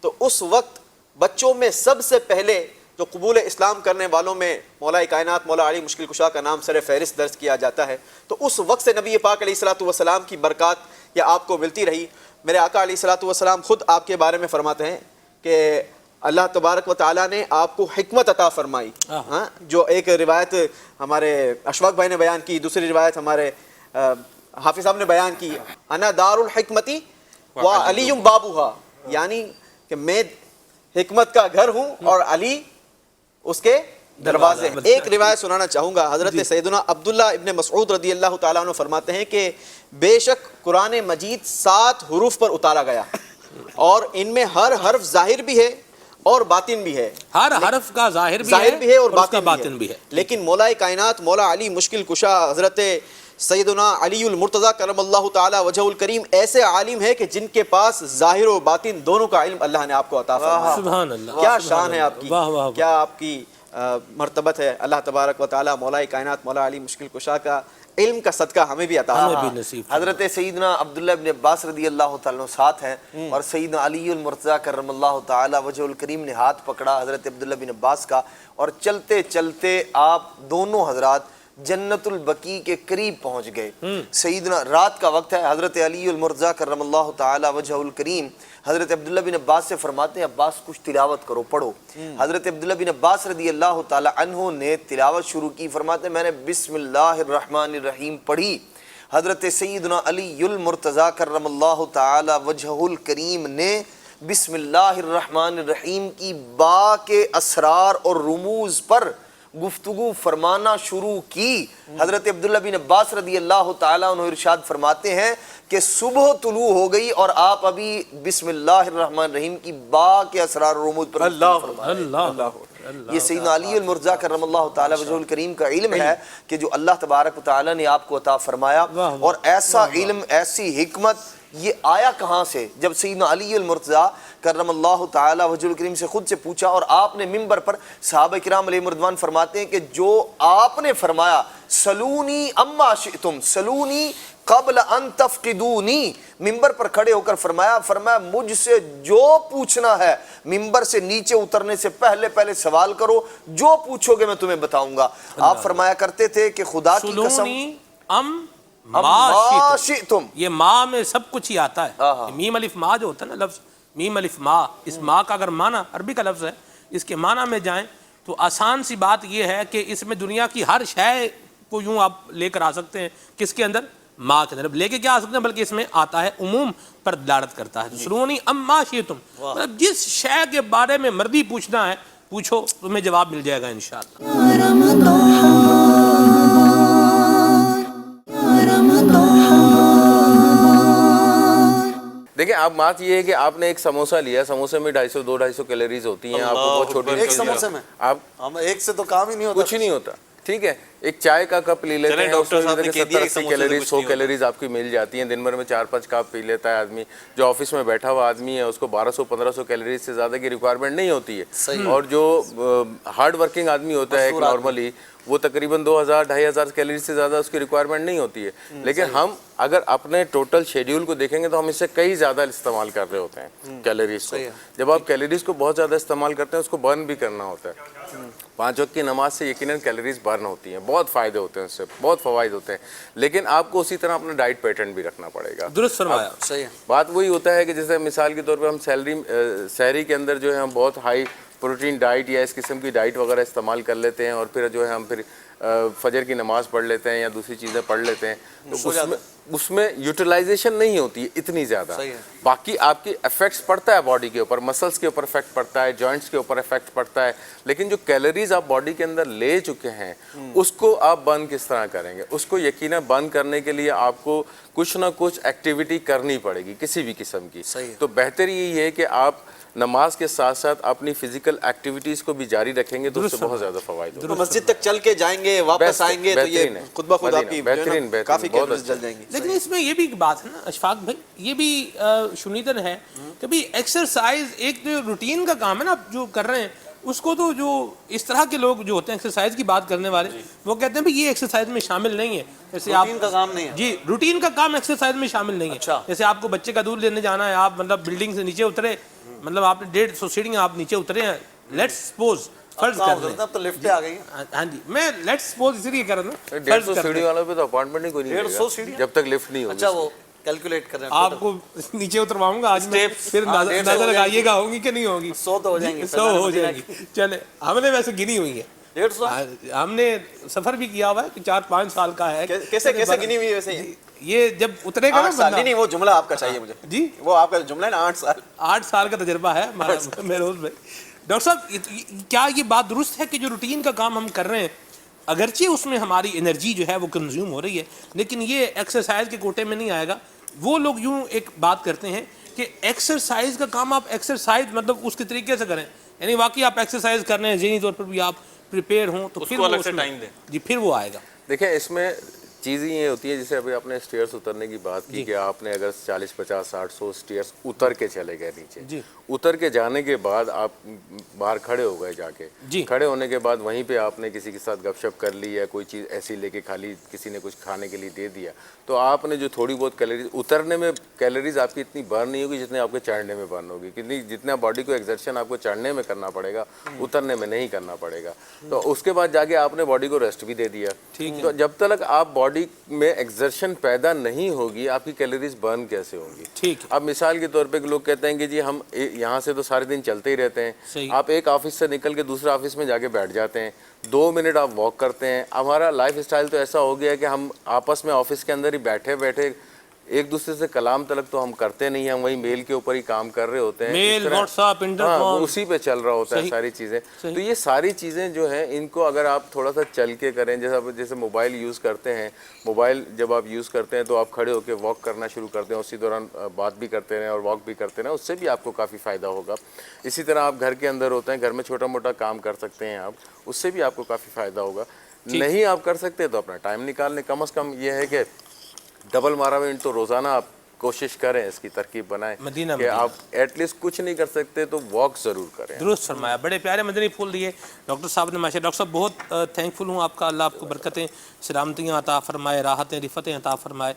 تو اس وقت بچوں میں سب سے پہلے جو قبول اسلام کرنے والوں میں مولا کائنات مولا علی مشکل کشا کا نام سر فہرست درج کیا جاتا ہے۔ تو اس وقت سے نبی پاک علیہ الصلوۃ والسلام کی برکات یہ آپ کو ملتی رہی۔ میرے آقا علیہ الصلوۃ والسلام خود آپ کے بارے میں فرماتے ہیں کہ اللہ تبارک و تعالیٰ نے آپ کو حکمت عطا فرمائی۔ ہاں، جو ایک روایت ہمارے اشفاق بھائی نے بیان کی، دوسری روایت ہمارے حافظ صاحب نے بیان کی، انا دار الحکمتی و علی بابوہا، یعنی کہ میں حکمت کا گھر ہوں اور علی اس کے دروازے ہیں۔ ایک روایت سنانا چاہوں گا، حضرت سیدنا عبداللہ ابن مسعود رضی اللہ تعالیٰ عنہ فرماتے ہیں کہ بے شک قرآن مجید 7 حروف پر اتارا گیا اور ان میں ہر حرف ظاہر بھی ہے اور باطن بھی ہے، ہر حرف کا ظاہر بھی ہے اور اس کا باطن بھی ہے۔ لیکن مولا کائنات مولا علی مشکل کشا حضرت سیدنا علی المرتضیٰ کرم اللہ تعالی وجہ الکریم ایسے عالم ہے کہ جن کے پاس ظاہر و باطن دونوں کا علم اللہ نے آپ کو عطا فرمایا۔ سبحان اللہ، کیا شان ہے آپ کی، واہ واہ، کیا آپ کی مرتبت ہے۔ اللہ تبارک و تعالی مولا کائنات مولا علی مشکل کشا کا علم کا صدقہ ہمیں بھی عطا فرمائے۔ حضرت سیدنا عبداللہ ابن عباس رضی اللہ تعالیٰ عنہ ساتھ ہیں اور سیدنا علی المرتضیٰ کرم اللہ تعالی وجہ الکریم نے ہاتھ پکڑا حضرت عبداللہ بن عباس کا اور چلتے چلتے آپ دونوں حضرات جنت البقیع کے قریب پہنچ گئے۔ سیدنا رات کا وقت ہے، حضرت علی المرتضیٰ کرم اللہ تعالی وجہ الکریم حضرت عبداللہ بن عباس سے فرماتے ہیں عباس کچھ تلاوت کرو، پڑھو۔ حضرت عبداللہ بن عباس رضی اللہ تعالی عنہ نے تلاوت شروع کی، فرماتے ہیں میں نے بسم اللہ الرحمن الرحیم پڑھی۔ حضرت سیدنا علی المرتضیٰ کرم اللہ تعالی وجہ الکریم نے بسم اللہ الرحمن الرحیم کی با کے اسرار اور رموز پر گفتگو فرمانا شروع کی۔ حضرت عبداللہ بن عباس رضی اللہ تعالیٰ عنہ ارشاد فرماتے ہیں کہ صبح طلوع ہو گئی اور آپ ابھی بسم اللہ الرحمن الرحیم کی با کے اسرار و رموز پر اللہ اللہ یہ سیدنا علی المرتضیٰ کرم اللہ تعالیٰ وجہہ الکریم کا علم ہے کہ جو اللہ تبارک و تعالیٰ نے آپ کو عطا فرمایا. اور ایسا علم، ایسی حکمت یہ آیا کہاں سے؟ جب سیدنا علی المرتضیٰ کرم اللہ تعالیٰ وجہ الکریم سے خود سے پوچھا، اور آپ نے ممبر پر، صحابہ کرام علیہ رضوان فرماتے ہیں کہ جو آپ نے فرمایا سلونی اما شئتم سلونی قبل ان تفقدونی، ممبر پر کھڑے ہو کر فرمایا مجھ سے جو پوچھنا ہے ممبر سے نیچے اترنے سے پہلے سوال کرو، جو پوچھو گے میں تمہیں بتاؤں گا. آپ فرمایا کرتے تھے کہ خدا کی قسم ما شئتم، یہ ما میں سب کچھ ہی آتا ہے. میم الف ما جو ہوتا ہے نا لفظ، میم الف ما، اس ما کا اگر معنی عربی کا لفظ ہے، اس کے معنی میں جائیں تو آسان سی بات یہ ہے کہ اس میں دنیا کی ہر شے کو یوں آپ لے کر آ سکتے ہیں. کس کے اندر؟ ما کے اندر لے کے کیا آ سکتے ہیں، بلکہ اس میں آتا ہے عموم پر دلالت کرتا ہے. سلونی اما شئتم، مطلب جس شے کے بارے میں مرضی پوچھنا ہے پوچھو، تمہیں جواب مل جائے گا انشاءاللہ. دیکھیں آپ بات یہ ہے کہ آپ نے ایک سموسہ لیا، سموسے میں 250 کیلوریز ہوتی ہیں، آپ کو بہت چھوٹی ایک سموسے میں آپ ہم ایک سے تو کام ہی نہیں ہوتا، کچھ نہیں ہوتا. ٹھیک ہے، ایک چائے کا کپ لے لیتے ہیں، ڈاکٹر صاحب نے 70-80 کیلوریز 100 کیلوریز آپ کی مل جاتی ہیں. دن بھر میں 4-5 کپ پی لیتا ہے آدمی. جو آفس میں بیٹھا ہوا آدمی ہے اس کو 1200-1500 کیلوریز سے زیادہ کی ریکوائرمنٹ نہیں ہوتی ہے. اور جو ہارڈ ورکنگ آدمی ہوتا ہے ایک نارملی، وہ تقریباً 2000-2500 کیلوریز سے زیادہ اس کی ریکوائرمنٹ نہیں ہوتی ہے. لیکن ہم اگر اپنے ٹوٹل شیڈیول کو دیکھیں گے تو ہم اس سے کئی زیادہ استعمال کر رہے ہوتے ہیں کیلوریز کو. جب آپ کیلوریز کو بہت زیادہ استعمال کرتے ہیں اس کو برن بھی کرنا ہوتا ہے. 5 وقت کی نماز سے یقیناً کیلوریز برن ہوتی ہیں، بہت فائدے ہوتے ہیں، اس سے بہت فوائد ہوتے ہیں. لیکن آپ کو اسی طرح اپنا ڈائٹ پیٹرن بھی رکھنا پڑے گا. درست فرمایا. صحیح. بات وہی ہوتا ہے کہ جیسے مثال کے طور پہ ہم سحری کے اندر جو ہے ہم بہت ہائی پروٹین ڈائٹ یا اس قسم کی ڈائٹ وغیرہ استعمال کر لیتے ہیں، اور پھر جو ہے ہم پھر فجر کی نماز پڑھ لیتے ہیں یا دوسری چیزیں پڑھ لیتے ہیں، تو اس میں یوٹیلائزیشن نہیں ہوتی ہے اتنی زیادہ. باقی آپ کی افیکٹس پڑتا ہے باڈی کے اوپر، مسلس کے اوپر افیکٹ پڑتا ہے، جوائنٹس کے اوپر افیکٹ پڑتا ہے. لیکن جو کیلوریز آپ باڈی کے اندر لے چکے ہیں اس کو آپ برن کس طرح کریں گے؟ اس کو یقیناً برن کرنے کے لیے آپ کو کچھ نہ کچھ ایکٹیویٹی کرنی پڑے گی کسی بھی قسم کی. تو بہتر یہی ہے کہ آپ نماز کے ساتھ ساتھ اپنی فزیکل ایکٹیویٹیز کو بھی جاری رکھیں گے تو اس سے بہت زیادہ فوائد ہوگا. مسجد تک چل کے جائیں گے، واپس آئیں گے تو یہ خود بخود آپ کی کافی کیلوریز جل جائیں گی. لیکن اس میں یہ بھی ایک بات ہے نا اشفاق بھائی، یہ بھی شنیدن ہے کہ بھی ایکسرسائز ایک جو روٹین کا کام ہے نا آپ جو کر رہے ہیں، اس کو تو جو اس طرح کے لوگ جو ہوتے ہیں ایکسرسائز کی بات کرنے والے، وہ کہتے ہیں بھائی یہ ایکسرسائز میں شامل نہیں ہے. جیسے آپ روٹین کا کام نہیں ہے. جی، روٹین کا کام ایکسرسائز میں شامل نہیں ہے. جیسے آپ کو بچے کا دودھ لینے جانا ہے، آپ مطلب بلڈنگ سے نیچے اترے، مطلب آپ نے 150 سیڑھیاں آپ نیچے اترے ہیں، لیٹس سپوز فرض کر لیں. اب تو لفٹیں آ گئی ہیں. ہاں جی، میں لیٹس سپوز اسی لیے کر رہا ہوں. 150 سیڑھی والوں پہ تو اپارٹمنٹ ہی کوئی نہیں 150 سیڑھیاں جب تک لفٹ نہیں ہوگی. اچھا وہ کیلکولیٹ کر رہے ہیں. آپ کو نیچے اترواؤں گا آج میں، پھر نظر لگائیے گا ہوگی کہ نہیں ہوگی. 100 تو ہو جائیں گے. 100 ہو جائیں گی. چلے ہم نے ویسے گنی ہوئی ہے، 150 ہم نے سفر بھی کیا ہوا ہے کہ 4-5 سال کا ہے. کیسے گنی ہوئی ویسے؟ یہ جب اترے گا نا بندہ. نہیں، وہ جملہ آپ کا چاہیے مجھے. جی، وہ آپ کا جملہ ہے نا 8 سال کا تجربہ ہے میروز بھائی. ڈاکٹر صاحب کیا یہ بات درست ہے کہ جو روٹین کا کام ہم کر رہے ہیں اگرچہ اس میں ہماری انرجی جو ہے وہ کنزیوم ہو رہی ہے، لیکن یہ ایکسرسائز کے کوٹے میں نہیں آئے گا؟ وہ لوگ یوں ایک بات کرتے ہیں کہ ایکسرسائز کا کام آپ ایکسرسائز مطلب اس کے طریقے سے کریں، یعنی واقعی آپ ایکسرسائز کر رہے ہیں، ذہنی طور پر بھی آپ پریپیئر ہوں تو پھر وہ الگ سے ٹائم دیں. جی، پھر وہ آئے گا. دیکھیں اس میں چیزیں یہ ہوتی ہے جیسے ابھی آپ نے اسٹیئرس اترنے کی بات کی کہ آپ نے اگر 40 50 60 100 اسٹیئرس اتر کے چلے گئے نیچے، اتر کے جانے کے بعد آپ باہر کھڑے ہو گئے، جا کے کھڑے ہونے کے بعد وہیں پہ آپ نے کسی کے ساتھ گپ شپ کر لی یا کوئی چیز ایسی لے کے کھا لی، کسی نے کچھ کھانے کے لیے دے دیا، تو آپ نے جو تھوڑی بہت کیلوریز اترنے میں کیلوریز آپ کی اتنی برن نہیں ہوگی جتنے آپ کے چڑھنے میں برن ہوگی. جتنا باڈی کو ایکزرشن آپ کو چڑھنے میں کرنا پڑے گا اترنے میں نہیں کرنا پڑے گا. تو اس کے بعد جا کے آپ نے باڈی کو ریسٹ بھی دے دیا. تو جب تک آپ باڈی میں ایکزرشن پیدا نہیں ہوگی آپ کی کیلوریز برن کیسے ہوں گی؟ اب مثال کے طور پہ لوگ کہتے ہیں کہ جی ہم یہاں سے تو سارے دن چلتے ہی رہتے ہیں، آپ ایک آفس سے نکل کے دوسرے آفس میں جا کے بیٹھ جاتے ہیں، 2 منٹ آپ واک کرتے ہیں. ہمارا لائف اسٹائل تو ایسا ہو گیا ہے کہ ہم آپس میں آفس کے اندر ہی بیٹھے ایک دوسرے سے کلام تلک تو ہم کرتے نہیں ہیں, ہم وہی میل کے اوپر ہی کام کر رہے ہوتے ہیں, میل, واٹس ایپ, ہاں اسی پہ چل رہا ہوتا ہے ساری چیزیں. تو یہ ساری چیزیں جو ہیں ان کو اگر آپ تھوڑا سا چل کے کریں, جیسے موبائل یوز کرتے ہیں, موبائل جب آپ یوز کرتے ہیں تو آپ کھڑے ہو کے واک کرنا شروع کرتے ہیں, اسی دوران بات بھی کرتے رہیں اور واک بھی کرتے رہیں, اس سے بھی آپ کو کافی فائدہ ہوگا. اسی طرح آپ گھر کے اندر ہوتے ہیں, گھر میں چھوٹا موٹا کام کر سکتے ہیں آپ, اس سے بھی آپ کو کافی فائدہ ہوگا. نہیں آپ کر سکتے تو اپنا ٹائم نکال لیں, کم از کم یہ ہے کہ ڈبل 12 منٹ تو روزانہ آپ کوشش کریں, اس کی ترکیب بنائیں کہ آپ ایٹ لیسٹ کچھ نہیں کر سکتے تو واک ضرور کریں. درست فرمایا, بڑے پیارے مدنی پھول دیے ڈاکٹر صاحب نے ماشاءاللہ. ڈاکٹر صاحب بہت تھینکفل ہوں آپ کا, اللہ آپ کو برکتیں سلامتیاں عطا فرمائے, راحتیں رفتیں عطا فرمائے.